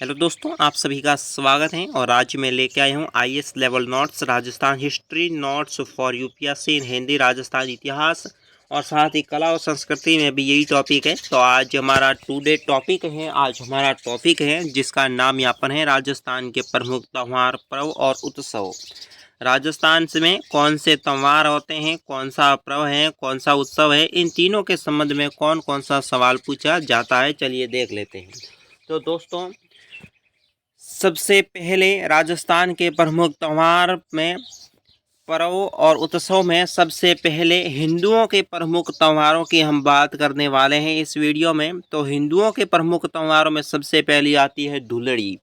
Hello दोस्तों, आप सभी का स्वागत है। और आज मैं लेके आया हूँ IAS level notes, Rajasthan history notes for UPSC इन हिंदी, राजस्थान इतिहास और साथ ही कला और संस्कृति में भी यही टॉपिक है। तो आज हमारा टुडे टॉपिक है, जिसका नाम यहाँ पर है राजस्थान के प्रमुख त्योहार, पर्व और उत्सव। राजस्थान में कौन से त्योहार होते हैं, कौन सा पर्व है, कौन सा उत्सव है, इन तीनों के संबंध में कौन कौन सा सवाल पूछा जाता है, चलिए देख लेते हैं। तो दोस्तों, सबसे पहले राजस्थान के प्रमुख त्योहार में, पर्व और उत्सव में सबसे पहले हिंदुओं के प्रमुख त्योहारों की हम बात करने वाले हैं इस वीडियो में। तो हिंदुओं के प्रमुख त्योहारों में सबसे पहली आती है धुलड़ी।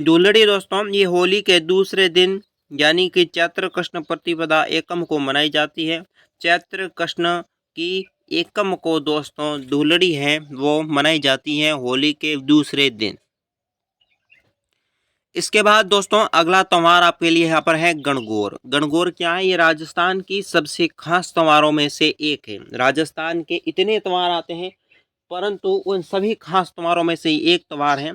धुलड़ी दोस्तों, ये होली के दूसरे दिन यानी कि चैत्र कृष्ण प्रतिपदा एकम को मनाई जाती है। चैत्र कृष्ण की एकम को दोस्तों धुलड़ी है वो मनाई जाती है होली के दूसरे दिन। इसके बाद दोस्तों अगला त्योहार आपके लिए यहाँ पर है गणगौर। गणगौर क्या है? ये राजस्थान की सबसे खास त्योहारों में से एक है। राजस्थान के इतने त्योहार आते हैं परंतु उन सभी खास त्योहारों में से एक त्योहार है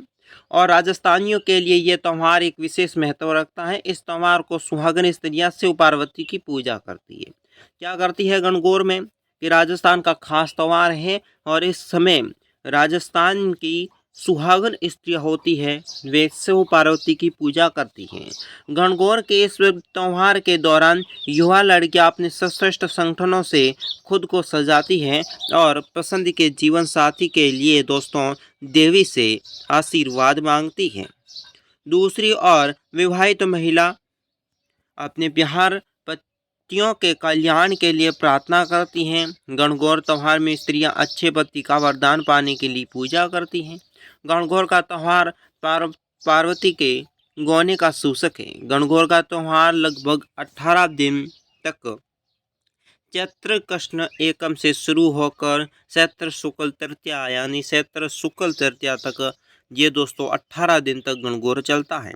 और राजस्थानियों के लिए ये त्योहार एक विशेष महत्व रखता है। इस त्योहार को सुहागन स्त्रियां शिव पार्वती की पूजा करती है। क्या करती है गणगौर में? कि राजस्थान का खास त्योहार है और इस समय राजस्थान की सुहागन स्त्रियां होती है वे शिव पार्वती की पूजा करती हैं। गणगौर के इस त्योहार के दौरान युवा लड़कियां अपने सशस्त्र संगठनों से खुद को सजाती हैं और पसंद के जीवन साथी के लिए दोस्तों देवी से आशीर्वाद मांगती हैं। दूसरी ओर विवाहित महिला अपने प्यार पतियों के कल्याण के लिए प्रार्थना करती हैं। गणगौर त्योहार में स्त्रियां अच्छे पति का वरदान पाने के लिए पूजा करती हैं। गणगौर का त्योहार पार्वती के गौने का सूचक है। गणगौर का त्योहार लगभग 18 दिन तक चैत्र कृष्ण एकम से शुरू होकर चैत्र शुक्ल तृतीया यानी चैत्र शुक्ल तृतीया तक ये दोस्तों 18 दिन तक गणगौर चलता है।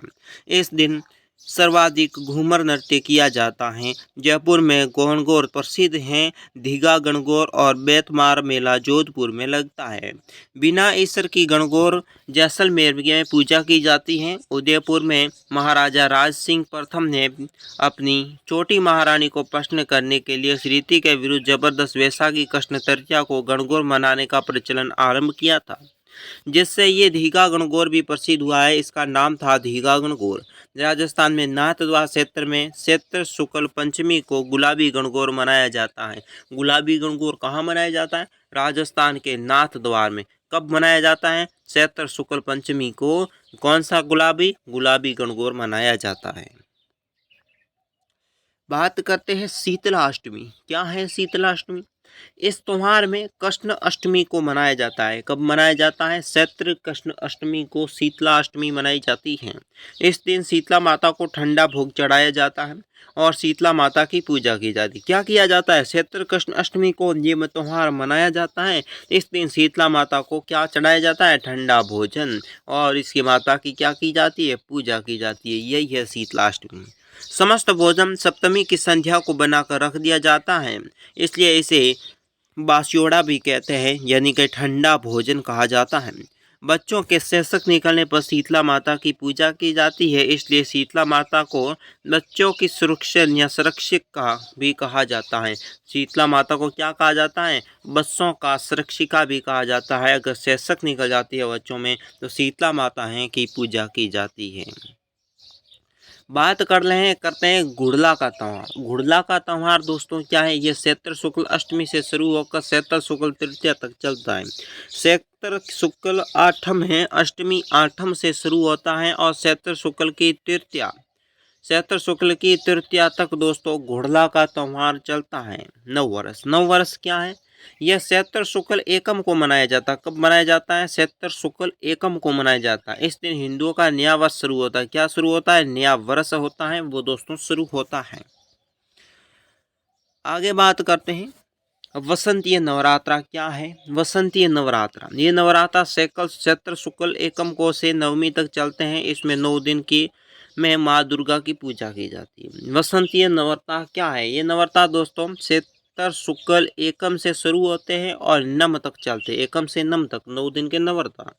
इस दिन सर्वाधिक घूमर नृत्य किया जाता है। जयपुर में गणगौर प्रसिद्ध हैं। धीगा गणगौर और बेतमार मेला जोधपुर में लगता है। बिना ईश्वर की गणगौर जैसलमेर में पूजा की जाती है। उदयपुर में महाराजा राज सिंह प्रथम ने अपनी छोटी महारानी को प्रश्न करने के लिए रीति के विरुद्ध जबरदस्त वैशाखी कृष्ण तृतीया को गणगौर मनाने का प्रचलन आरंभ किया था, जिससे ये धीगा गणगौर भी प्रसिद्ध हुआ है। इसका नाम था धीगा गणगौर। राजस्थान में नाथद्वार क्षेत्र में चैत्र शुक्ल पंचमी को गुलाबी गणगौर मनाया जाता है। गुलाबी गणगौर कहाँ मनाया जाता है? राजस्थान के नाथद्वार में। कब मनाया जाता है? चैत्र शुक्ल पंचमी को। कौन सा गुलाबी? गुलाबी गणगौर मनाया जाता है। बात करते हैं शीतलाष्टमी। क्या है शीतलाष्टमी? इस त्योहार में कृष्ण अष्टमी को मनाया जाता है। कब मनाया जाता है? चैत्र कृष्ण अष्टमी को शीतला अष्टमी मनाई जाती है। इस दिन शीतला माता को ठंडा भोग चढ़ाया जाता है और शीतला माता की पूजा की जाती है। क्या किया जाता है? चैत्र कृष्ण अष्टमी को ये त्योहार मनाया जाता है। इस दिन शीतला माता को क्या चढ़ाया जाता है? ठंडा भोजन। और इसकी माता की क्या की जाती है? पूजा की जाती है। यही है शीतलाष्टमी। समस्त भोजन सप्तमी की संध्या को बनाकर रख दिया जाता है, इसलिए इसे बास्योड़ा भी कहते हैं, यानी कि ठंडा भोजन कहा जाता है। बच्चों के शेषक निकलने पर शीतला माता की पूजा की जाती है, इसलिए शीतला माता को बच्चों की सुरक्षा या सुरक्षित का भी कहा जाता है। शीतला माता को क्या कहा जाता है? बच्चों का सुरक्षिका भी कहा जाता है। अगर शेषक निकल जाती है बच्चों में तो शीतला माता है की पूजा की जाती है। बात करते हैं गुड़ला का त्यौहार। गुड़ला का त्यौहार दोस्तों क्या है? ये चैत्र शुक्ल अष्टमी से शुरू होकर चैत्र शुक्ल तृतीया तक चलता है। चैत्र शुक्ल आठम है, अष्टमी आठम से शुरू होता है और चैत्र शुक्ल की तृतीया तक दोस्तों गुड़ला का त्यौहार चलता है। नववर्ष। नववर्ष क्या है? यह चैत्र शुक्ल एकम को मनाया जाता है। कब मनाया जाता है? चैत्र शुक्ल एकम को मनाया जाता है। इस दिन हिंदुओं का नया वर्ष शुरू होता है। क्या शुरू होता है? नया वर्ष होता है वो दोस्तों शुरू होता है। आगे बात करते हैं वसंतीय नवरात्रा। क्या है वसंतीय नवरात्रा? ये नवरात्रा चैत्र शुक्ल एकम को से नवमी तक चलते हैं। इसमें 9 दिन की में माँ दुर्गा की पूजा की जाती है। वसंतीय नवरात्रा क्या है? ये नवरात्रा दोस्तों चैत्र शुक्ल एकम से शुरू होते हैं और नम तक चलते हैं। एकम से नम तक 9 दिन के नवरात्रा।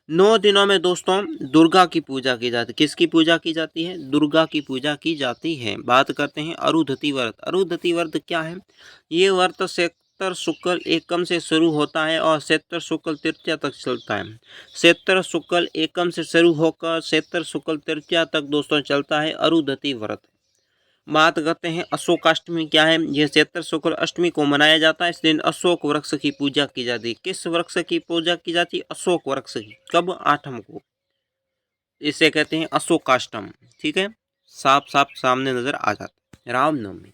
9 दिनों में दोस्तों दुर्गा की पूजा की जाती है। किसकी पूजा की जाती है? दुर्गा की पूजा की जाती है। बात करते हैं अरुधति व्रत। अरुधति व्रत क्या है? ये व्रत चैत्र शुक्ल एकम से शुरू होता है और चैत्र शुक्ल तृतीया तक चलता है। चैत्र शुक्ल एकम से शुरू होकर चैत्र शुक्ल तृतीया तक दोस्तों चलता है अरुधति व्रत। बात करते हैं अशोकाष्टमी क्या है? यह चैत्र शुक्ल अष्टमी को मनाया जाता है। इस दिन अशोक वृक्ष की पूजा की जाती है। किस वृक्ष की पूजा की जाती है? अशोक वृक्ष की। कब? 8 को। इसे कहते हैं अशोकाष्टम। ठीक है, साफ साफ सामने नजर आ जाता है। रामनवमी।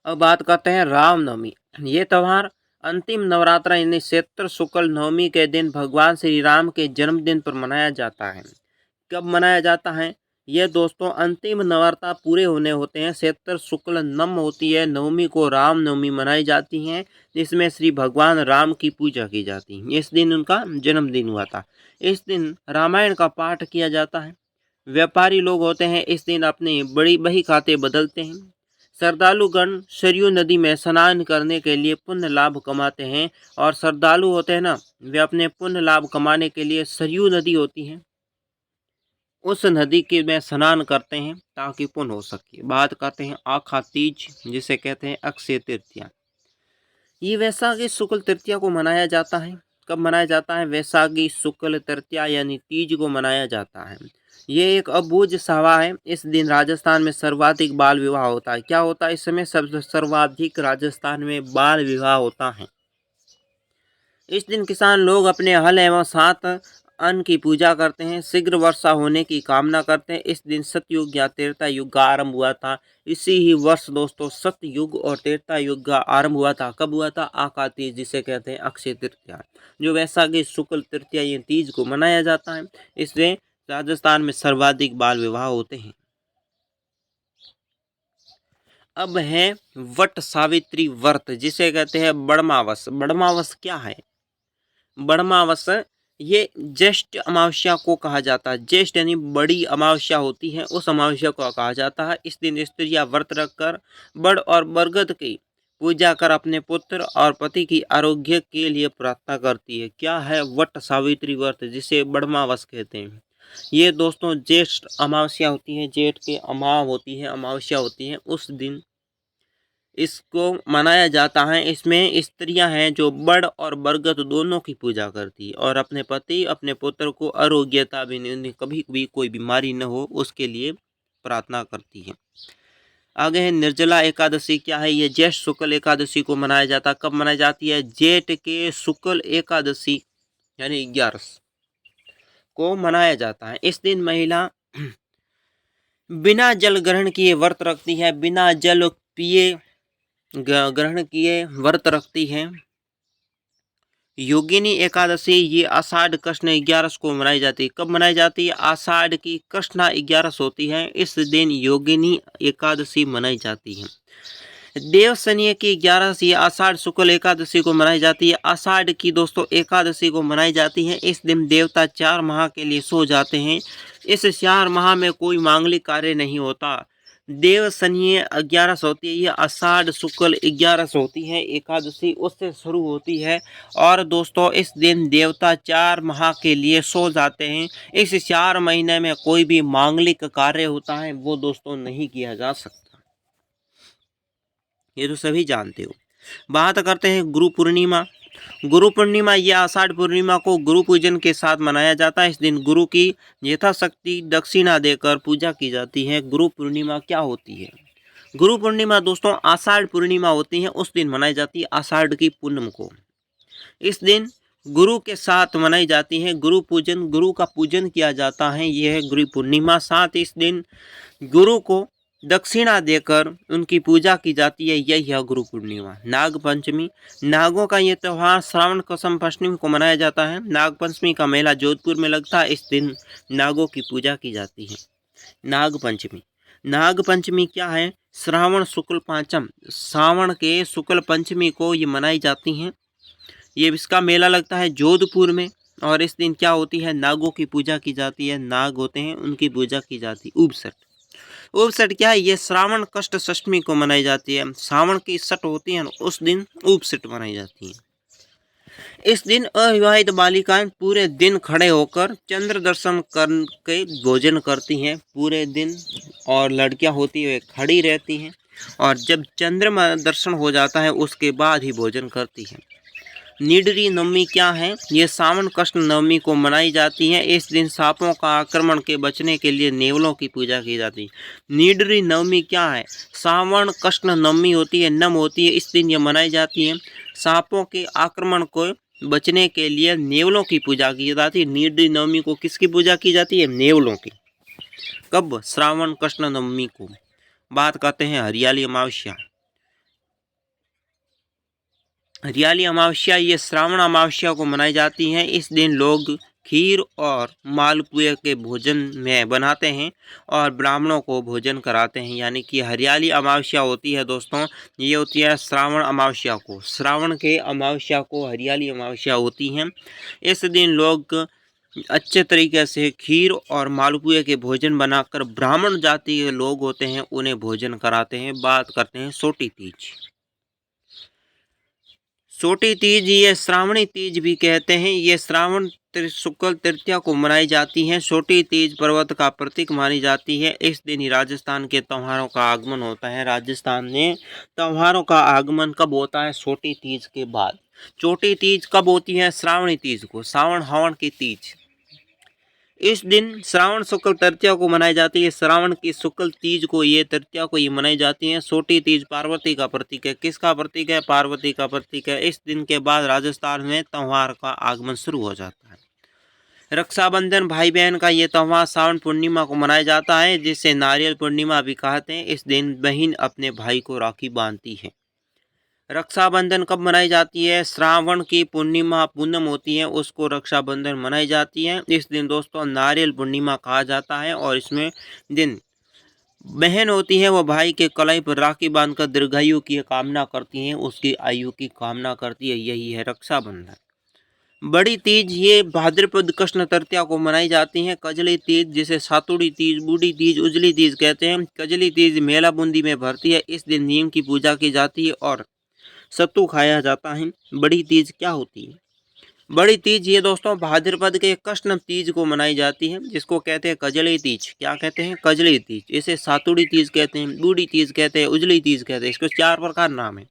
अब बात करते हैं रामनवमी। ये त्यौहार अंतिम नवरात्र यानी चैत्र शुक्ल नवमी के दिन भगवान श्री राम के जन्मदिन पर मनाया जाता है। कब मनाया जाता है? ये दोस्तों अंतिम नवरात्र पूरे होने होते हैं। चैत्र शुक्ल नम होती है, नवमी को राम नवमी मनाई जाती है, जिसमें श्री भगवान राम की पूजा की जाती है। इस दिन उनका जन्मदिन हुआ था। इस दिन रामायण का पाठ किया जाता है। व्यापारी लोग होते हैं इस दिन अपने बड़ी बही खाते बदलते हैं। श्रद्धालुगण सरयू नदी में स्नान करने के लिए पुण्य लाभ कमाते हैं। और श्रद्धालु होते हैं ना, वे अपने पुण्य लाभ कमाने के लिए सरयू नदी होती है, उस नदी के में स्नान करते हैं ताकि पुण्य हो सके। बात करते हैं आखा तीज, जिसे कहते हैं अक्षय तृतीया। ये वैशाखी शुक्ल तृतीया को मनाया जाता है। कब मनाया जाता है? वैशाखी शुक्ल तृतीया यानी तीज को मनाया जाता है। ये एक अबूझ सवा है। इस दिन राजस्थान में सर्वाधिक बाल विवाह होता है। क्या होता है इस समय? सर्वाधिक राजस्थान में बाल विवाह होता है। इस दिन किसान लोग अपने हल एवं साथ अन्न की पूजा करते हैं, शीघ्र वर्षा होने की कामना करते हैं। इस दिन सतयुग या त्रेता युग का आरंभ हुआ था। इसी ही वर्ष दोस्तों सतयुग और त्रेता युग का आरंभ हुआ था। कब हुआ था? आका तीज, जिसे कहते हैं अक्षय तृतीया, जो वैशाखी शुक्ल तृतीया ये तीज को मनाया जाता है। इससे राजस्थान में सर्वाधिक बाल विवाह होते हैं। अब है वट सावित्री व्रत, जिसे कहते हैं बड़मावस। बड़मावस क्या है? बड़मावस ये ज्येष्ठ अमावस्या को कहा जाता है। ज्येष्ठ यानी बड़ी अमावस्या होती है, उस अमावस्या को कहा जाता है। इस दिन स्त्रियां व्रत रखकर बड़ और बरगद की पूजा कर अपने पुत्र और पति की आरोग्य के लिए प्रार्थना करती है। क्या है? वट सावित्री व्रत, जिसे बड़मावस कहते हैं। ये दोस्तों ज्येष्ठ अमावस्या होती है, जेठ के अमाव होती है, अमावस्या होती है, उस दिन इसको मनाया जाता है। इसमें स्त्रियां हैं जो बड़ और बरगद दोनों की पूजा करती है और अपने पति अपने पुत्र को आरोग्यता भी उन्हें कभी भी कोई बीमारी न हो उसके लिए प्रार्थना करती है। आगे है निर्जला एकादशी। क्या है? ये ज्येष्ठ शुक्ल एकादशी को मनाया जाता है। कब मनाई जाती है? जेठ के शुक्ल एकादशी यानी 11 को मनाया जाता है। इस दिन महिला बिना जल ग्रहण किए व्रत रखती है, बिना जल पिए ग्रहण किए व्रत रखती है। योगिनी एकादशी ये आषाढ़ कृष्ण 11 को मनाई जाती है। कब मनाई जाती है? आषाढ़ की कृष्णा 11 होती है, इस दिन योगिनी एकादशी मनाई जाती है। देवशनी की 11 आषाढ़ शुक्ल एकादशी को मनाई जाती है। आषाढ़ की दोस्तों एकादशी को मनाई जाती है। इस दिन देवता 4 माह के लिए सो जाते हैं। इस 4 माह में कोई मांगलिक कार्य नहीं होता। देवशनी 11 होती है, ये आषाढ़ शुक्ल 11 होती है एकादशी, उससे शुरू होती है। और दोस्तों इस दिन देवता 4 माह के लिए सो जाते हैं। इस 4 महीने में कोई भी मांगलिक कार्य होता है वो दोस्तों नहीं किया जा सकता, ये तो सभी जानते हो। बात करते हैं गुरु पूर्णिमा। गुरु पूर्णिमा यह आषाढ़ पूर्णिमा को गुरु पूजन के साथ मनाया जाता है। इस दिन गुरु की यथाशक्ति दक्षिणा देकर पूजा की जाती है। गुरु पूर्णिमा क्या होती है? गुरु पूर्णिमा दोस्तों आषाढ़ पूर्णिमा होती है, उस दिन मनाई जाती है आषाढ़ की पूनम को। इस दिन गुरु के साथ मनाई जाती है गुरु पूजन, गुरु का पूजन किया जाता है, यह है गुरु पूर्णिमा। साथ इस दिन गुरु को दक्षिणा देकर उनकी पूजा की जाती है, यही है गुरु पूर्णिमा। नाग पंचमी, नागों का ये त्यौहार श्रावण कृष्ण पंचमी को मनाया जाता है। नाग पंचमी का मेला जोधपुर में लगता है, इस दिन नागों की पूजा की जाती है। नाग पंचमी, नाग पंचमी क्या है? श्रावण शुक्ल पांचम, श्रावण के शुक्ल पंचमी को ये मनाई जाती हैं। ये इसका मेला लगता है जोधपुर में। और इस दिन क्या होती है? नागों की पूजा की जाती है, नाग होते हैं उनकी पूजा की जाती है। उपसट, उपसट क्या है? ये श्रावण कृष्ण षष्ठी को मनाई जाती है। श्रावण की सट होती है उस दिन उपसट मनाई जाती है। इस दिन अविवाहित बालिकाएं पूरे दिन खड़े होकर चंद्र दर्शन करके भोजन करती हैं पूरे दिन, और लड़कियां होती है खड़ी रहती हैं, और जब चंद्रमा दर्शन हो जाता है उसके बाद ही भोजन करती हैं। निडरी नवमी क्या है? ये सावन कृष्ण नवमी को मनाई जाती है। इस दिन सांपों का आक्रमण के बचने के लिए नेवलों की पूजा की जाती है। निडरी नवमी क्या है? सावन कृष्ण नवमी होती है, नम होती है, इस दिन ये मनाई जाती है। सांपों के आक्रमण को बचने के लिए नेवलों की पूजा की जाती है। निडरी नवमी को किसकी पूजा की जाती है? नेवलों की। कब? श्रावण कृष्ण नवमी को। बात करते हैं हरियाली अमावस्या। हरियाली अमावस्या ये श्रावण अमावस्या को मनाई जाती है। इस दिन लोग खीर और मालपुए के भोजन में बनाते हैं और ब्राह्मणों को भोजन कराते हैं, यानी कि हरियाली अमावस्या होती है दोस्तों, ये होती है श्रावण अमावस्या को। श्रावण के अमावस्या को हरियाली अमावस्या होती है। इस दिन लोग अच्छे तरीके से खीर और मालपुए के भोजन बनाकर ब्राह्मण जाति के लोग होते हैं उन्हें भोजन कराते हैं। बात करते हैं सोटी तीज। सोटी तीज ये श्रावणी तीज भी कहते हैं। ये श्रावण शुक्ल तृतीया को मनाई जाती है। सोटी तीज पर्वत का प्रतीक मानी जाती है। इस दिन ही राजस्थान के त्योहारों का आगमन होता है। राजस्थान में त्योहारों का आगमन कब होता है? सोटी तीज के बाद। चोटी तीज कब होती है? श्रावणी तीज को, सावन हवन की तीज। इस दिन श्रावण शुक्ल तृतीया को मनाई जाती है। श्रावण की शुक्ल तीज को ये तृतीया को ये मनाई जाती है। सोटी तीज पार्वती का प्रतीक है। किसका प्रतीक है? पार्वती का प्रतीक है। इस दिन के बाद राजस्थान में त्योहार का आगमन शुरू हो जाता है। रक्षाबंधन भाई बहन का ये त्यौहार सावन पूर्णिमा को मनाया जाता है, जिसे नारियल पूर्णिमा भी कहते हैं। इस दिन बहन अपने भाई को राखी बांधती है। रक्षाबंधन कब मनाई जाती है? श्रावण की पूर्णिमा पूनम होती है, उसको रक्षाबंधन मनाई जाती है। इस दिन दोस्तों नारियल पूर्णिमा कहा जाता है, और इसमें दिन बहन होती है वो भाई के कलाई पर राखी बांधकर दीर्घायु की कामना करती हैं, उसकी आयु की कामना करती है। यही है रक्षाबंधन। बड़ी तीज ये भाद्रपद कृष्ण तृतीया को मनाई जाती है। कजली तीज जिसे सातुड़ी तीज, बूढ़ी तीज, उजली तीज कहते हैं। कजली तीज मेला बूंदी में भरती है। इस दिन नीम की पूजा की जाती है और सत्तू खाया जाता है। बड़ी तीज क्या होती है? बड़ी तीज ये दोस्तों भाद्रपद के कृष्ण तीज को मनाई जाती है, जिसको कहते हैं कजली तीज। क्या कहते हैं? कजली तीज। इसे सातुड़ी तीज कहते हैं, बूढ़ी तीज कहते हैं, उजली तीज कहते हैं। इसको 4 प्रकार नाम है: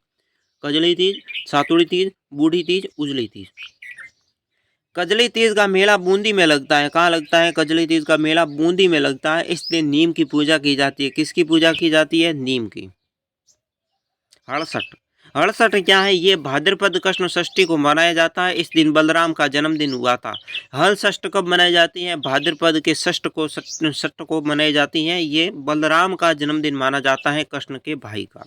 कजली तीज, सातुड़ी तीज, बूढ़ी तीज, उजली तीज। कजली तीज का मेला बूंदी में लगता है। कहाँ लगता है? कजली तीज का मेला बूंदी में लगता है। इस दिन नीम की पूजा की जाती है। किसकी पूजा की जाती है? नीम की। हड़सठ। हड़सठ क्या है? ये भाद्रपद कृष्ण षष्ठी को मनाया जाता है। इस दिन बलराम का जन्मदिन हुआ था। हलषष्ठ कब मनाई जाती है? भाद्रपद के षष्ठ को मनाई जाती है। ये बलराम का जन्मदिन माना जाता है, कृष्ण के भाई का।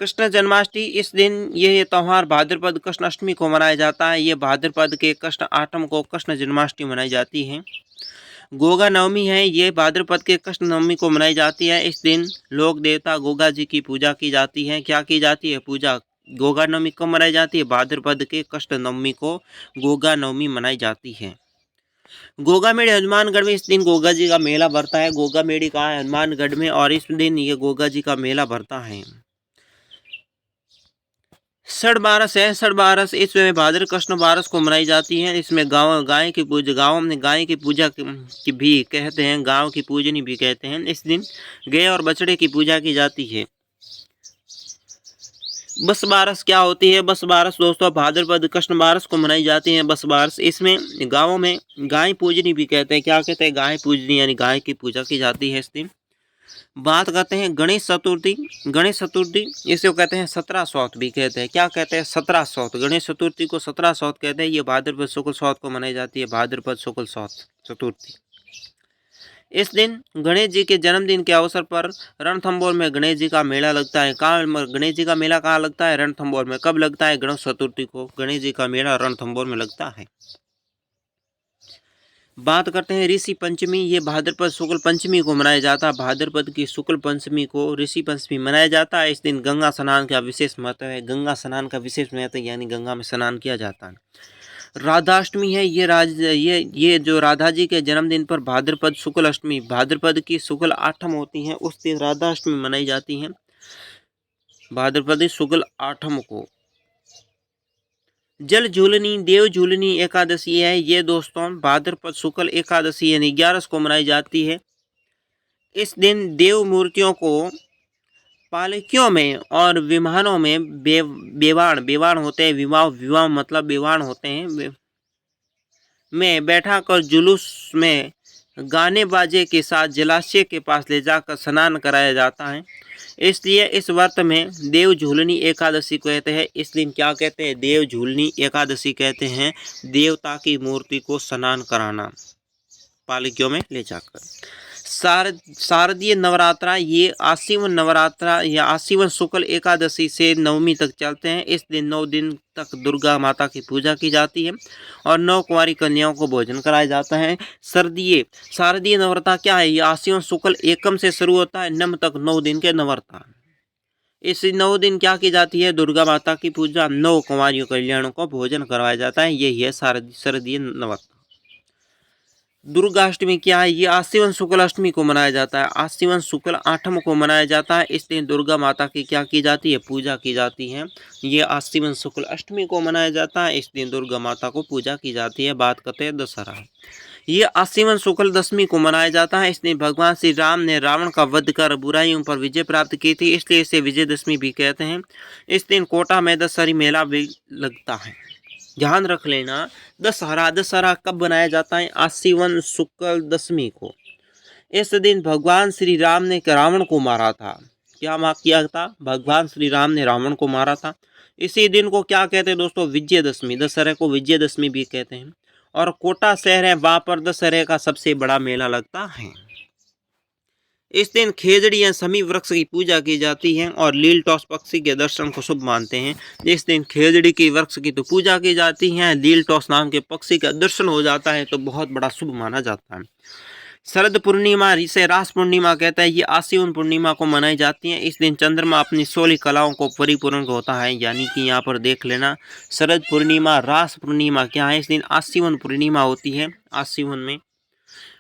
कृष्ण जन्माष्टमी इस दिन ये त्यौहार भाद्रपद कृष्ण अष्टमी को मनाया जाता है। ये भाद्रपद के कृष्ण आठम को कृष्ण जन्माष्टमी मनाई जाती है। गोगा नवमी है, ये भाद्रपद के कृष्ण नवमी को मनाई जाती है। इस दिन लोक देवता गोगा जी की पूजा की जाती है। क्या की जाती है? पूजा। गोगा नवमी कब मनाई जाती है? भाद्रपद के कृष्ण नवमी को गोगा नवमी मनाई जाती है। गोगा मेड़ी हनुमानगढ़ में इस दिन गोगा जी का मेला भरता है। गोगा मेड़ी कहाँ है? हनुमानगढ़ में, और इस दिन ये गोगा जी का मेला भरता है। षठ बारस है। षठ बारस इसमें भाद्र कृष्ण बारस को मनाई जाती है। इसमें गाय की पूजा, गाँव में गाय की पूजा की भी कहते हैं, गाँव की पूजनी भी कहते हैं। इस दिन गाय और बछड़े की पूजा की जाती है। बस बारस क्या होती है? बस बारस दोस्तों भाद्रपद कृष्ण बारस को मनाई जाती है। बस बारस इसमें गाँव में गाय पूजनी भी कहते हैं। क्या कहते हैं? गाय पूजनी, यानी गाय की पूजा की जाती है इस दिन। बात करते हैं गणेश चतुर्थी। गणेश चतुर्थी इसे कहते हैं 17 भी कहते हैं। क्या कहते हैं? 17 गणेश चतुर्थी को 17 कहते हैं। ये भाद्रपद शुक्ल चौथ को मनाई जाती है। भाद्रपद शुक्ल चतुर्थी। इस दिन गणेश जी के जन्मदिन के अवसर पर रणथंभौर में गणेश जी का मेला लगता है। कहाँ गणेश जी का मेला कहाँ लगता है? रणथंभौर में। कब लगता है? गणेश चतुर्थी को गणेश जी का मेला रणथंभौर में लगता है। बात करते हैं ऋषि पंचमी। ये भाद्रपद शुक्ल पंचमी को मनाया जाता है। भाद्रपद की शुक्ल पंचमी को ऋषि पंचमी मनाया जाता है। इस दिन गंगा स्नान का विशेष महत्व है। गंगा स्नान का विशेष महत्व, यानी गंगा में स्नान किया जाता है। राधाष्टमी है। ये जो राधा जी के जन्मदिन पर भाद्रपद शुक्ल अष्टमी, भाद्रपद की शुक्ल आठम होती है, उस दिन राधाष्टमी मनाई जाती है। भाद्रपद शुक्ल आठम को जल झूलनी देव झूलनी एकादशी है। ये दोस्तों भाद्रपद शुक्ल एकादशी यानी 11 को मनाई जाती है। इस दिन देव मूर्तियों को पालकियों में और विमानों में बेवाण होते हैं। विवाह मतलब बेवाण होते हैं में बैठा कर जुलूस में गाने बाजे के साथ जलाशय के पास ले जाकर स्नान कराया जाता है। इसलिए इस व्रत में देव झूलनी एकादशी कहते हैं। इस दिन क्या कहते हैं? देव झूलनी एकादशी कहते हैं। देवता की मूर्ति को स्नान कराना पालकियों में ले जाकर। शारदीय नवरात्रा ये आश्विन नवरात्रा या आश्विन शुक्ल एकादशी से नवमी तक चलते हैं। इस दिन 9 दिन तक दुर्गा माता की पूजा की जाती है और 9 कुंवारी कन्याओं को भोजन कराया जाता है। शारदीय नवरात्रा क्या है? ये आश्विन शुक्ल एकम से शुरू होता है, नम तक 9 दिन के नवरात्रा। इस 9 दिन क्या की जाती है? दुर्गा माता की पूजा, 9 कुंवारी कन्याओं को भोजन करवाया जाता है। यही है शारदीय नवरात्रा। दुर्गाष्टमी क्या है? ये आश्विन शुक्ल अष्टमी को मनाया जाता है। आश्विन शुक्ल आठम को मनाया जाता है। इस दिन दुर्गा माता की क्या की जाती है? पूजा की जाती है। ये आश्विन शुक्ल अष्टमी को मनाया जाता है। इस दिन दुर्गा माता को पूजा की जाती है। बात करते हैं दशहरा। ये आश्विन शुक्ल दशमी को मनाया जाता है। इस दिन भगवान श्री राम ने रावण का वध कर बुराइयों पर विजय प्राप्त की थी, इसलिए इसे विजयदशमी भी कहते हैं। इस दिन कोटा में दशहरी मेला भी लगता है। ध्यान रख लेना, दशहरा कब बनाया जाता है? आश्विन शुक्ल दशमी को। इस दिन भगवान श्री राम ने रावण को मारा था। क्या किया था? भगवान श्री राम ने रावण को मारा था। इसी दिन को क्या कहते हैं दोस्तों? विजयदशमी। दशहरे को विजयदशमी भी कहते हैं। और कोटा शहर है, वहां पर दशहरे का सबसे बड़ा मेला लगता है। इस दिन खेजड़ी या समी वृक्ष की पूजा की जाती है और लील टॉस पक्षी के दर्शन को शुभ मानते हैं। इस दिन खेजड़ी की वृक्ष की तो पूजा की जाती है, लील टॉस नाम के पक्षी का दर्शन हो जाता है तो बहुत बड़ा शुभ माना जाता है। शरद पूर्णिमा जिसे रास पूर्णिमा कहता है, ये आश्विन पूर्णिमा को मनाई जाती है। इस दिन चंद्रमा अपनी 16 कलाओं को परिपूर्ण होता है, यानी कि यहाँ पर देख लेना शरद पूर्णिमा रास पूर्णिमा क्या है? इस दिन आश्विन पूर्णिमा होती है। आश्विन में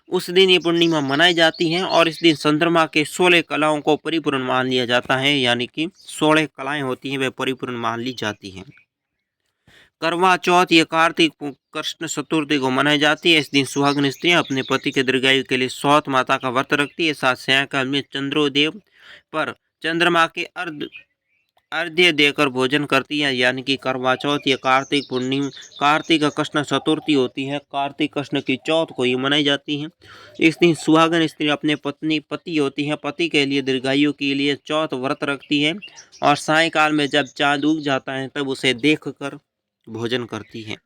उस दिन ये पूर्णिमा मनाई जाती है और इस दिन चंद्रमा के 16 कलाओं को परिपूर्ण मान लिया जाता है, यानी कि 16 कलाएं होती हैं वे परिपूर्ण मान ली जाती हैं। करवा चौथ ये कार्तिक कृष्ण चतुर्थी को मनाई जाती है। इस दिन सुहागिन स्त्रियां अपने पति के दीर्घायु के लिए सौत माता का व्रत रखती है। साथ सायंकाल में चंद्रोदय पर चंद्रमा के अर्घ्य देकर भोजन करती है, यानी कि करवा चौथ ये कार्तिक कृष्ण चतुर्थी होती है। कार्तिक कृष्ण की चौथ को ये मनाई जाती है। इस दिन सुहागन स्त्री अपने पति होती है, पति के लिए दीर्घायु के लिए चौथ व्रत रखती है और सायंकाल में जब चांद उग जाता है तब उसे देखकर भोजन करती है।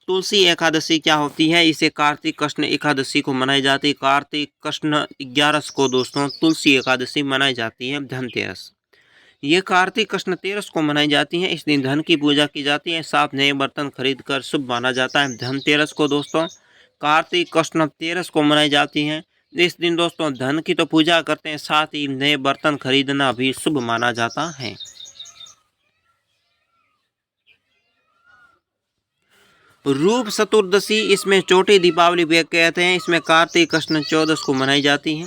तुलसी एकादशी क्या होती है? इसे कार्तिक कृष्ण एकादशी को मनाई जाती है। कार्तिक कृष्ण 11 को दोस्तों तुलसी एकादशी मनाई जाती है। धनतेरस ये कार्तिक कृष्ण 13 को मनाई जाती है। इस दिन धन की पूजा की जाती है, साथ नए बर्तन खरीद कर शुभ माना जाता है। धनतेरस को दोस्तों कार्तिक कृष्ण 13 को मनाई जाती है। इस दिन दोस्तों धन की तो पूजा करते हैं, साथ ही नए बर्तन खरीदना भी शुभ माना जाता है। रूप चतुर्दशी इसमें छोटी दीपावली भी कहते हैं। इसमें कार्तिक कृष्ण 14 को मनाई जाती है।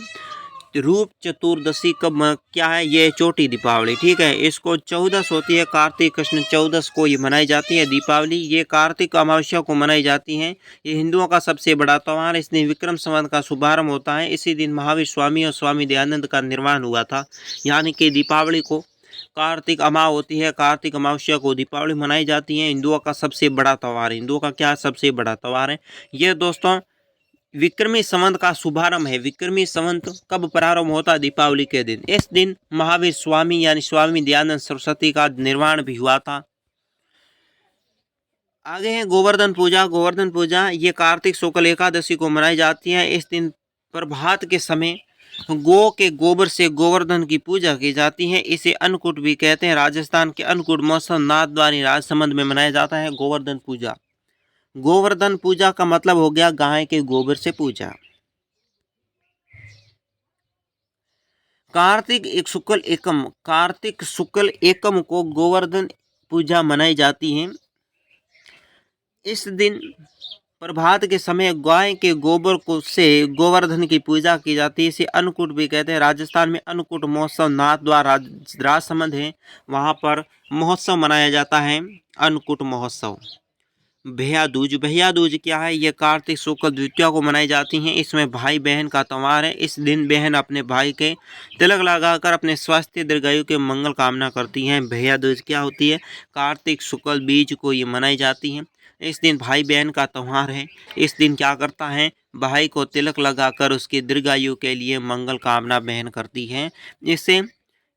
रूप चतुर्दशी कब क्या है? ये छोटी दीपावली, ठीक है। इसको 14 होती है, कार्तिक कृष्ण 14 को ये मनाई जाती है दीपावली। ये कार्तिक अमावस्या को मनाई जाती है। ये हिंदुओं का सबसे बड़ा त्यौहार है। इस दिन विक्रम संवत का शुभारंभ होता है। इसी दिन महावीर स्वामी और स्वामी दयानंद का निर्वाण हुआ था, यानी कि दीपावली को कार्तिक अमाव होती है। कार्तिक अमावस्या को दीपावली मनाई जाती है। हिंदुओं का सबसे बड़ा त्यौहार है। हिंदुओं का क्या सबसे बड़ा त्यौहार है? ये दोस्तों विक्रमी संवत का शुभारंभ है। विक्रमी संवत कब प्रारंभ होता है? दीपावली के दिन। इस दिन महावीर स्वामी यानी स्वामी दयानंद सरस्वती का निर्वाण भी हुआ था। आगे है गोवर्धन पूजा। गोवर्धन पूजा ये कार्तिक शुक्ल एकादशी को मनाई जाती है। इस दिन प्रभात के समय गौ के गोबर से गोवर्धन की पूजा की जाती है। इसे अन्नकूट भी कहते हैं। राजस्थान के अन्नकूट मौसम नाथद्वारी राजसमंद में मनाया जाता है गोवर्धन पूजा। गोवर्धन पूजा का मतलब हो गया गाय के गोबर से पूजा। कार्तिक शुक्ल एकम को गोवर्धन पूजा मनाई जाती है। इस दिन प्रभात के समय गाय के गोबर को से गोवर्धन की पूजा की जाती है। इसे अन्नकूट भी कहते हैं। राजस्थान में अन्नकूट महोत्सव नाथद्वारा राजसमंद है, वहाँ पर महोत्सव मनाया जाता है। अन्नकूट महोत्सव। भैया दूज, भैया दूज क्या है? ये कार्तिक शुक्ल द्वितीया को मनाई जाती हैं। इसमें भाई बहन का त्यौहार है। इस दिन बहन अपने भाई के तिलक लगाकर अपने स्वास्थ्य दीर्घायु के मंगल कामना करती हैं। भैया दूज क्या होती है? कार्तिक शुक्ल बीज को ये मनाई जाती है। इस दिन भाई बहन का त्यौहार है। इस दिन क्या करता है? भाई को तिलक लगाकर उसकी दीर्घायु के लिए मंगल कामना बहन करती है। इसे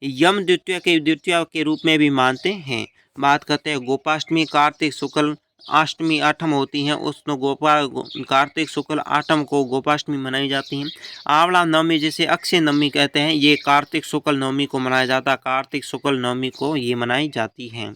यम द्वितीया के रूप में भी मानते हैं। बात करते हैं गोपाष्टमी। कार्तिक शुक्ल अष्टमी आठम होती हैं, उस कार्तिक शुक्ल आठम को गोपाष्टमी मनाई जाती है। आंवला नवमी जिसे अक्षय नवमी कहते हैं, ये कार्तिक शुक्ल नवमी को मनाया जाता है। कार्तिक शुक्ल नवमी को ये मनाई जाती है।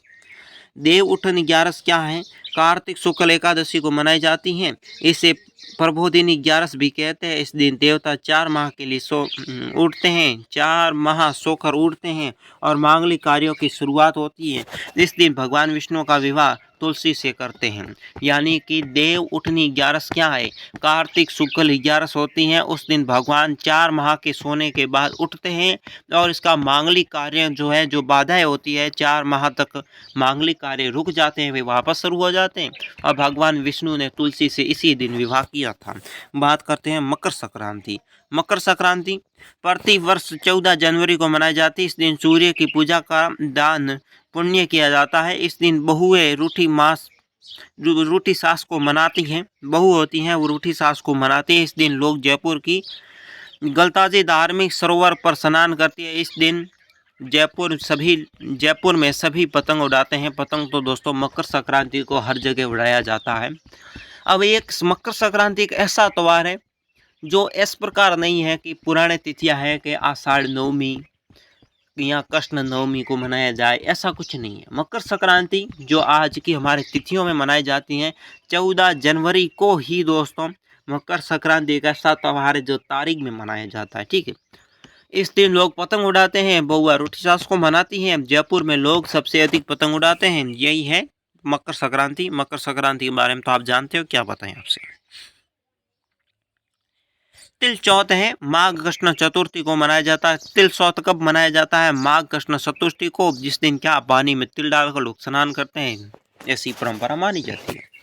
देव उठन 11 क्या है? कार्तिक शुक्ल एकादशी को मनाई जाती हैं। इसे प्रबोधिनी 11 भी कहते हैं। इस दिन देवता 4 माह के लिए उठते हैं, 4 माह सोकर उठते हैं और मांगलिक कार्यों की शुरुआत होती है। इस दिन भगवान विष्णु का विवाह तुलसी से करते हैं। यानी कि देव उठनी 11 क्या है? कार्तिक शुक्ल 11 होती हैं। उस दिन भगवान 4 माह के सोने के बाद उठते हैं और इसका मांगलिक कार्य जो है, जो बाधाएं होती है 4 माह तक मांगलिक कार्य रुक जाते हैं, वे वापस शुरू हो जाते हैं। और भगवान विष्णु ने तुलसी से इसी दिन विवाह किया था। बात करते हैं मकर संक्रांति। मकर संक्रांति प्रति वर्ष 14 जनवरी को मनाई जाती है। इस दिन सूर्य की पूजा का दान पुण्य किया जाता है। इस दिन बहुएं रूठी सास को मनाती हैं। बहू होती हैं वो रूठी सास को मनाती हैं। इस दिन लोग जयपुर की गलताजी धार्मिक सरोवर पर स्नान करती है। इस दिन जयपुर में सभी पतंग उड़ाते हैं। पतंग तो दोस्तों मकर संक्रांति को हर जगह उड़ाया जाता है। अब एक मकर संक्रांति एक ऐसा त्यौहार है जो इस प्रकार नहीं है कि पुराने तिथियां हैं कि आषाढ़ नवमी या कृष्ण नवमी को मनाया जाए, ऐसा कुछ नहीं है। मकर संक्रांति जो आज की हमारे तिथियों में मनाई जाती हैं, 14 जनवरी को ही दोस्तों मकर संक्रांति एक ऐसा त्यौहार है जो तारीख में मनाया जाता है। ठीक है, इस दिन लोग पतंग उड़ाते हैं, बउआ रोटी सास को मनाती हैं। जयपुर में लोग सबसे अधिक पतंग उड़ाते हैं। यही है मकर संक्रांति। मकर संक्रांति के बारे में तो आप जानते हो, क्या बताएं आपसे। तिल चौथ है, माघ कृष्ण चतुर्थी को मनाया जाता है। तिल चौथ कब मनाया जाता है? माघ कृष्ण चतुर्थी को, जिस दिन क्या पानी में तिल डालकर लोग स्नान करते हैं, ऐसी परंपरा मानी जाती है।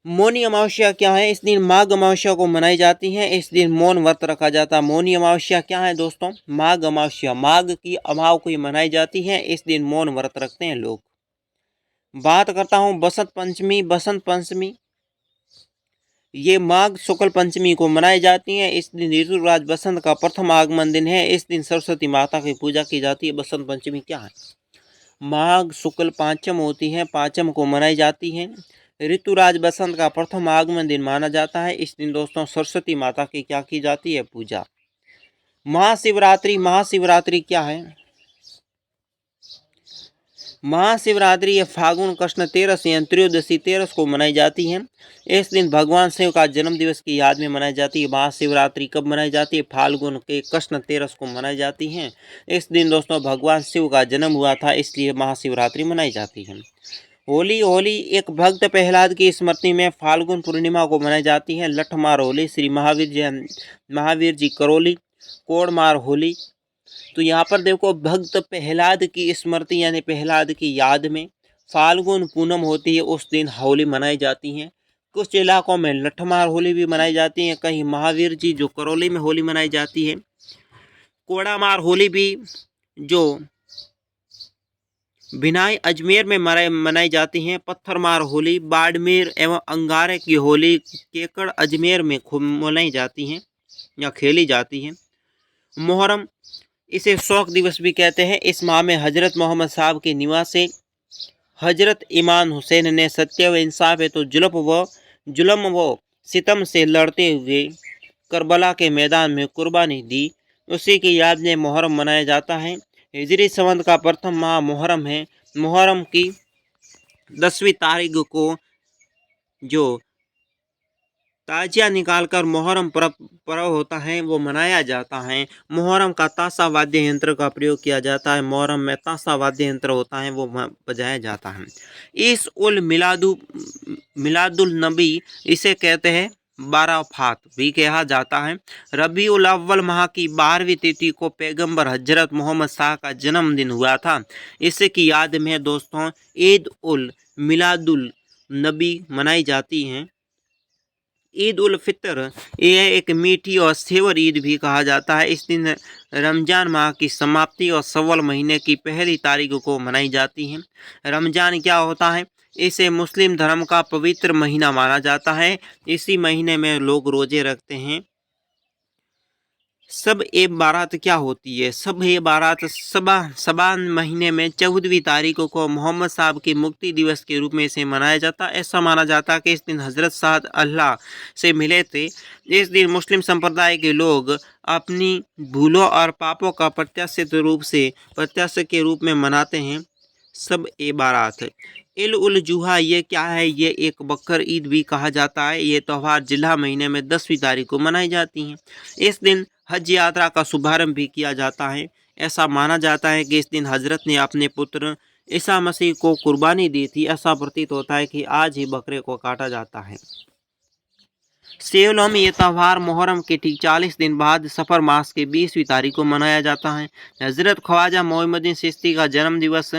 मौनी अमावस्या क्या है? इस दिन माघ अमावस्या को मनाई जाती है। इस दिन मौन व्रत रखा जाता है। मौनी अमावस्या क्या है दोस्तों? माघ अमावस्या, माघ की अमाव को मनाई जाती है। इस दिन मौन व्रत रखते हैं लोग। बात करता हूँ बसंत पंचमी। बसंत पंचमी ये माघ शुक्ल पंचमी को मनाई जाती है। इस दिन ऋतुराज बसंत का प्रथम आगमन दिन है। इस दिन सरस्वती माता की पूजा की जाती है। बसंत पंचमी क्या है? माघ शुक्ल पांचम होती है, पांचम को मनाई जाती है। ऋतुराज बसंत का प्रथम आगमन दिन माना जाता है। इस दिन दोस्तों सरस्वती माता की क्या की जाती है? पूजा। महाशिवरात्रि। महाशिवरात्रि क्या है? महाशिवरात्रि ये फागुन कृष्ण 13 या त्रयोदशी 13 को मनाई जाती है। इस दिन भगवान शिव का जन्म दिवस की याद में मनाई जाती है। महाशिवरात्रि कब मनाई जाती है? फाल्गुन के कृष्ण 13 को मनाई जाती है। इस दिन दोस्तों भगवान शिव का जन्म हुआ था, इसलिए महाशिवरात्रि मनाई जाती है। होली। होली एक भक्त प्रहलाद की स्मृति में फाल्गुन पूर्णिमा को मनाई जाती है। लठमार होली, श्री महावीर जी करौली, कोड़मार होली। तो यहाँ पर देखो भक्त प्रहलाद की स्मृति यानी प्रहलाद की याद में फाल्गुन पूनम होती है, उस दिन होली मनाई जाती है। कुछ इलाकों में लठमार होली भी मनाई जाती है, कहीं महावीर जी जो करौली में होली मनाई जाती है। कोड़ामार होली भी जो भिनाई अजमेर में मनाई जाती हैं। पत्थरमार होली बाड़मेर एवं अंगारे की होली केकड़ अजमेर में मनाई जाती हैं या खेली जाती हैं। मुहर्रम इसे शौक दिवस भी कहते हैं। इस माह में हजरत मोहम्मद साहब के निवास से हजरत इमाम हुसैन ने सत्य व इंसाफ है तो जुल्म व सितम से लड़ते हुए करबला के मैदान में कुर्बानी दी, उसी की याद में मुहर्रम मनाया जाता है। हिजरी संवत का प्रथम माह मुहर्रम है। मुहर्रम की 10वीं तारीख को जो ताजिया निकालकर मुहर्रम पर्व होता है वो मनाया जाता है। मुहर्रम का ताशा वाद्य यंत्र का प्रयोग किया जाता है। मुहर्रम में ताशा वाद्य यंत्र होता है वो बजाया जाता है। मिलादुल नबी इसे कहते हैं बाराफात भी कहा जाता है। रबीउल अव्वल माह की 12वीं तिथि को पैगंबर हजरत मोहम्मद शाह का जन्मदिन हुआ था। इसकी याद में दोस्तों ईद उल मिलादुल नबी मनाई जाती है। ईद उल फितर यह एक मीठी और सेवर ईद भी कहा जाता है। इस दिन रमजान माह की समाप्ति और शव्वल महीने की पहली तारीख को मनाई जाती है। रमजान क्या होता है? इसे मुस्लिम धर्म का पवित्र महीना माना जाता है। इसी महीने में लोग रोजे रखते हैं। सब ए बारात क्या होती है? सब ए बारात शबान महीने में 14वीं तारीख को मोहम्मद साहब की मुक्ति दिवस के रूप में इसे मनाया जाता है। ऐसा माना जाता है कि इस दिन हजरत साद अल्लाह से मिले थे। इस दिन मुस्लिम संप्रदाय के लोग अपनी भूलों और पापों का प्रत्याशित के रूप में मनाते हैं। सब ए बारात इल उल जुहा ये क्या है? ये एक बकर ईद भी कहा जाता है। ये त्यौहार जिल्हा महीने में 10वीं तारीख को मनाई जाती हैं। इस दिन हज यात्रा का शुभारंभ भी किया जाता है। ऐसा माना जाता है कि इस दिन हजरत ने अपने पुत्र ईसा मसीह को कुर्बानी दी थी। ऐसा प्रतीत होता है कि आज ही बकरे को काटा जाता है। सेवलों में ये त्यौहार मुहर्रम के ठीक 40 दिन बाद सफ़र मास के 20वीं तारीख को मनाया जाता है। हजरत ख्वाजा मोइनुद्दीन चिश्ती का जन्म दिवस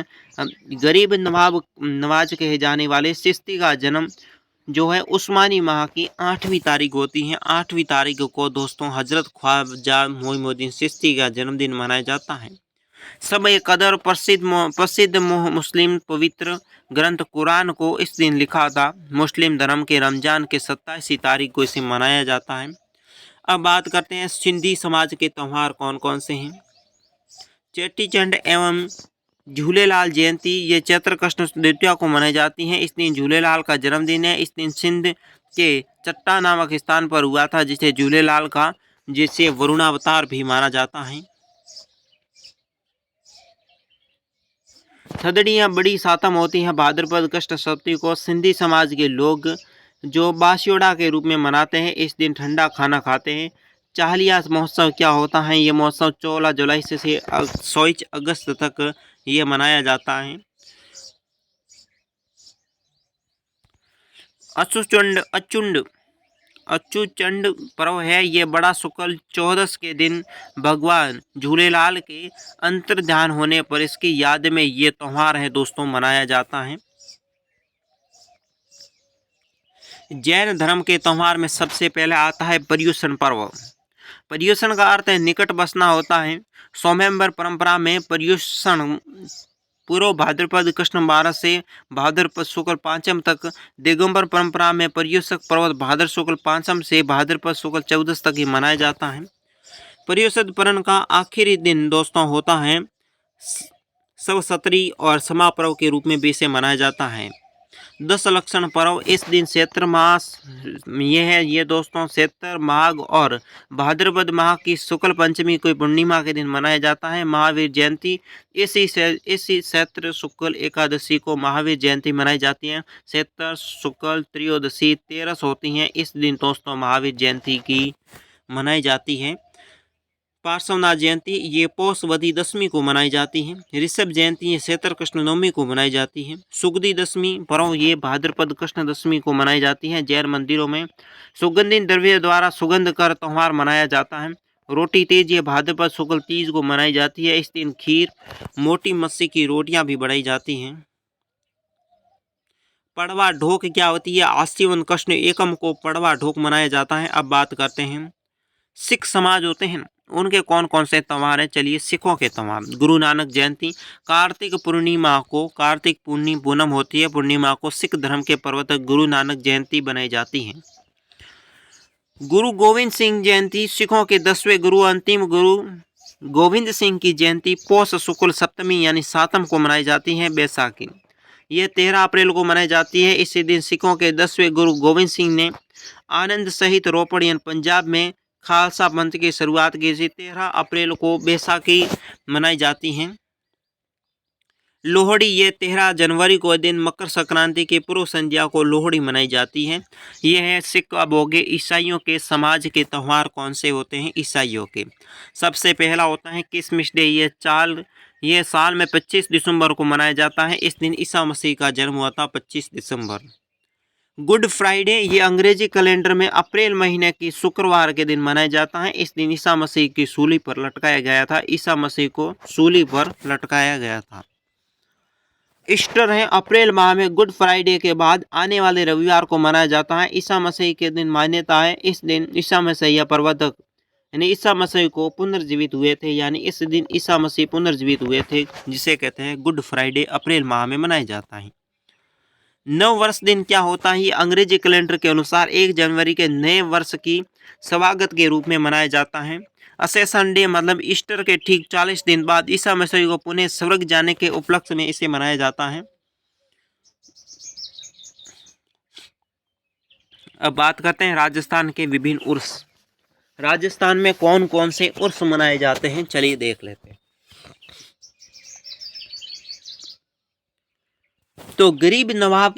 गरीब नवाज कहे जाने वाले चिश्ती का जन्म जो है उस्मानी माह की 8वीं तारीख होती है। 8वीं तारीख को दोस्तों हजरत ख्वाजा मोइनुद्दीन चिश्ती का जन्मदिन मनाया जाता है। सब एक कदर प्रसिद्ध मुस्लिम पवित्र ग्रंथ कुरान को इस दिन लिखा था। मुस्लिम धर्म के रमजान के 27वीं तारीख को इसे मनाया जाता है। अब बात करते हैं सिंधी समाज के त्यौहार कौन कौन से हैं। चेटीचंड एवं झूलेलाल जयंती ये चैत्र कृष्ण द्वितीया को मनाई जाती है। इस दिन झूलेलाल का जन्मदिन है। इस दिन सिंध के चट्टा नामक स्थान पर हुआ था जिसे वरुणावतार भी माना जाता है। थदड़ियाँ बड़ी सातम होती हैं भाद्रपद कृष्ण सप्तमी को। सिंधी समाज के लोग जो बासियोड़ा के रूप में मनाते हैं। इस दिन ठंडा खाना खाते हैं। चाहलिया महोत्सव क्या होता है? ये महोत्सव 14 जुलाई से 26 अगस्त तक ये मनाया जाता है। अचूचंड पर्व है। ये बड़ा शुक्ल चौदस के दिन भगवान झूलेलाल के अंतर्ध्यान होने पर इसकी याद में ये त्यौहार है दोस्तों मनाया जाता है। जैन धर्म के त्यौहार में सबसे पहले आता है पर्युषण पर्व। पर्युषण का अर्थ है निकट बसना होता है। स्वयंवर परंपरा में पर्युषण पूर्व भाद्रपद कृष्ण 12 से भाद्रपद शुक्ल 5 तक। दिगंबर परंपरा में पर्युषक पर्व भाद्र शुक्ल 5 से भाद्रपद शुक्ल 14 तक ही मनाया जाता है। पर्युषद पर्व का आखिरी दिन दोस्तों होता है सवसतरी और समा पर्व के रूप में भी इसे मनाया जाता है। 10 लक्षण पर्व इस दिन चैत्र मास ये दोस्तों चैत्र माघ और भाद्रपद माह की शुक्ल पंचमी को पूर्णिमा के दिन मनाया जाता है। महावीर जयंती इसी चैत्र शुक्ल एकादशी को महावीर जयंती मनाई जाती है। चैत्र शुक्ल त्रयोदशी 13 होती हैं। इस दिन दोस्तों महावीर जयंती की मनाई जाती है। पार्श्वनाथ जयंती ये पौषवती दशमी को मनाई जाती है। ऋषभ जयंती ये चैत्र कृष्ण नवमी को मनाई जाती है। सुगंधी दशमी पर्व ये भाद्रपद कृष्ण दशमी को मनाई जाती है। जैन मंदिरों में सुगंधित द्रव्य द्वारा सुगंध कर त्यौहार मनाया जाता है। रोटी तीज ये भाद्रपद शुक्ल तीज को मनाई जाती है। इस दिन खीर मोटी मस्सी की रोटियां भी बनाई जाती हैं। पड़वा ढोक क्या होती है? आश्विन कृष्ण एकम को पड़वा ढोक मनाया जाता है। अब बात करते हैं सिख समाज होते हैं उनके कौन कौन से त्यौहार हैं। चलिए सिखों के त्यौहार। गुरु नानक जयंती कार्तिक पूनम होती है। पूर्णिमा को सिख धर्म के प्रवर्तक गुरु नानक जयंती बनाई जाती है। गुरु गोविंद सिंह जयंती सिखों के 10वें गुरु अंतिम गुरु गोविंद सिंह की जयंती पौष शुक्ल सप्तमी यानी 7 को मनाई जाती है। बैसाखी ये 13 अप्रैल को मनाई जाती है। इसी दिन सिखों के 10वें गुरु गोविंद सिंह ने आनंद सहित रोपड़ यानी पंजाब में खालसा पंथ की शुरुआत की थी। 13 अप्रैल को बैसाखी मनाई जाती है। लोहड़ी ये 13 जनवरी को दिन मकर संक्रांति की पूर्व संध्या को लोहड़ी मनाई जाती है। यह है सिख। अब हो गए ईसाइयों के समाज के त्यौहार कौन से होते हैं ईसाइयों के। सबसे पहला होता है क्रिसमस डे। ये साल में 25 दिसंबर को मनाया जाता है। इस दिन ईसा मसीह का जन्म हुआ था 25 दिसंबर। गुड फ्राइडे ये अंग्रेजी कैलेंडर में अप्रैल महीने की शुक्रवार के दिन मनाया जाता है। इस दिन ईसा मसीह की सूली पर लटकाया गया था। ईसा मसीह को सूली पर लटकाया गया था। ईस्टर है अप्रैल माह में गुड फ्राइडे के बाद आने वाले रविवार को मनाया जाता है। ईसा मसीह के दिन मान्यता है इस दिन ईसा मसीह या प्रवर्तक यानी ईसा मसीह को पुनर्जीवित हुए थे, यानी इस दिन ईसा मसीह पुनर्जीवित हुए थे, जिसे कहते हैं गुड फ्राइडे अप्रैल माह में मनाया जाता है। नव वर्ष दिन क्या होता है? अंग्रेजी कैलेंडर के अनुसार 1 जनवरी के नए वर्ष की स्वागत के रूप में मनाया जाता है। असेसन डे मतलब ईस्टर के ठीक 40 दिन बाद ईसा मसीह को पुनः स्वर्ग जाने के उपलक्ष्य में इसे मनाया जाता है। अब बात करते हैं राजस्थान के विभिन्न उर्स। राजस्थान में कौन कौन से उर्स मनाए जाते हैं, चलिए देख लेते हैं। तो गरीब नवाब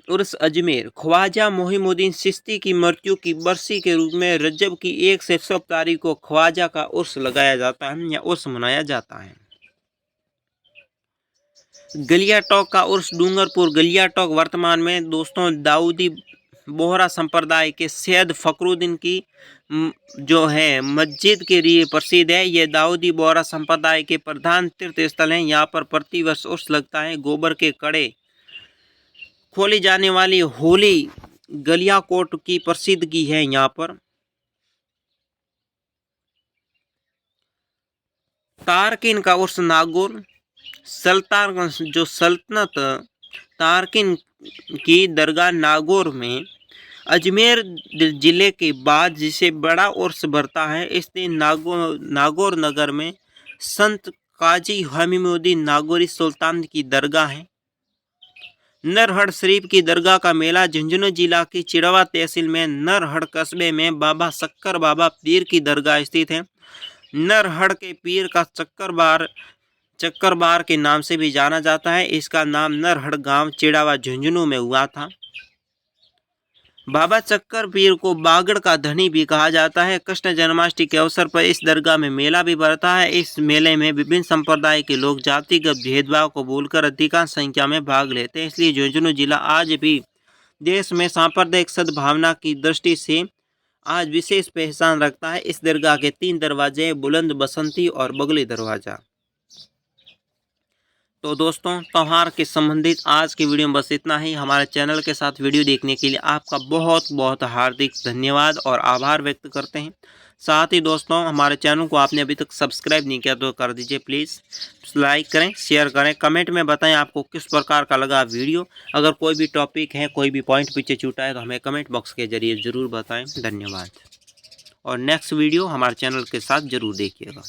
उर्स अजमेर, ख्वाजा मोहिमुद्दीन चिश्ती की मृत्यु की बरसी के रूप में रजब की 1 से 7 तारीख को ख्वाजा का उर्स लगाया जाता है या उर्स मनाया जाता है। गलियाटोक का उर्स डूंगरपुर। गलियाटोक वर्तमान में दोस्तों दाऊदी बोहरा संप्रदाय के सैयद फखरुद्दीन की जो है मस्जिद के लिए प्रसिद्ध है। यह दाऊदी बोहरा संप्रदाय के प्रधान तीर्थ स्थल है। यहाँ पर प्रतिवर्ष उर्स लगता है। गोबर के कड़े खोली जाने वाली होली गलियाकोट की प्रसिद्धि है। यहाँ पर तारकिन का उर्स नागौर। सल्तान जो सल्तनत तारकिन की दरगाह नागौर में अजमेर जिले के बाद जिसे बड़ा उर्स भरता है। इस दिन नागौर नगर में संत काजी हमीमुद्दीन नागौरी सुल्तान की दरगाह है। नरहड़ शरीफ की दरगाह का मेला झुंझुनू जिला की चिड़वा तहसील में नरहड़ कस्बे में बाबा शक्कर बाबा पीर की दरगाह स्थित है। नरहड़ के पीर का चक्करबार के नाम से भी जाना जाता है। इसका नाम नरहड़ गांव चिड़ावा झुंझुनू में हुआ था। बाबा चक्कर पीर को बागड़ का धनी भी कहा जाता है। कृष्ण जन्माष्टमी के अवसर पर इस दरगाह में मेला भी बढ़ता है। इस मेले में विभिन्न संप्रदाय के लोग जातिगत भेदभाव को भूलकर अधिकांश संख्या में भाग लेते हैं। इसलिए झुंझुनू जिला आज भी देश में सांप्रदायिक सद्भावना की दृष्टि से आज विशेष पहचान रखता है। इस दरगाह के 3 दरवाजे बुलंद बसंती और बगली दरवाजा। तो दोस्तों त्योहार के संबंधित आज की वीडियो में बस इतना ही। हमारे चैनल के साथ वीडियो देखने के लिए आपका बहुत बहुत हार्दिक धन्यवाद और आभार व्यक्त करते हैं। साथ ही दोस्तों हमारे चैनल को आपने अभी तक सब्सक्राइब नहीं किया तो कर दीजिए प्लीज़। लाइक करें, शेयर करें, कमेंट में बताएं आपको किस प्रकार का लगा वीडियो। अगर कोई भी टॉपिक है, कोई भी पॉइंट पीछे छूटा है तो हमें कमेंट बॉक्स के जरिए ज़रूर बताएँ। धन्यवाद और नेक्स्ट वीडियो हमारे चैनल के साथ ज़रूर देखिएगा।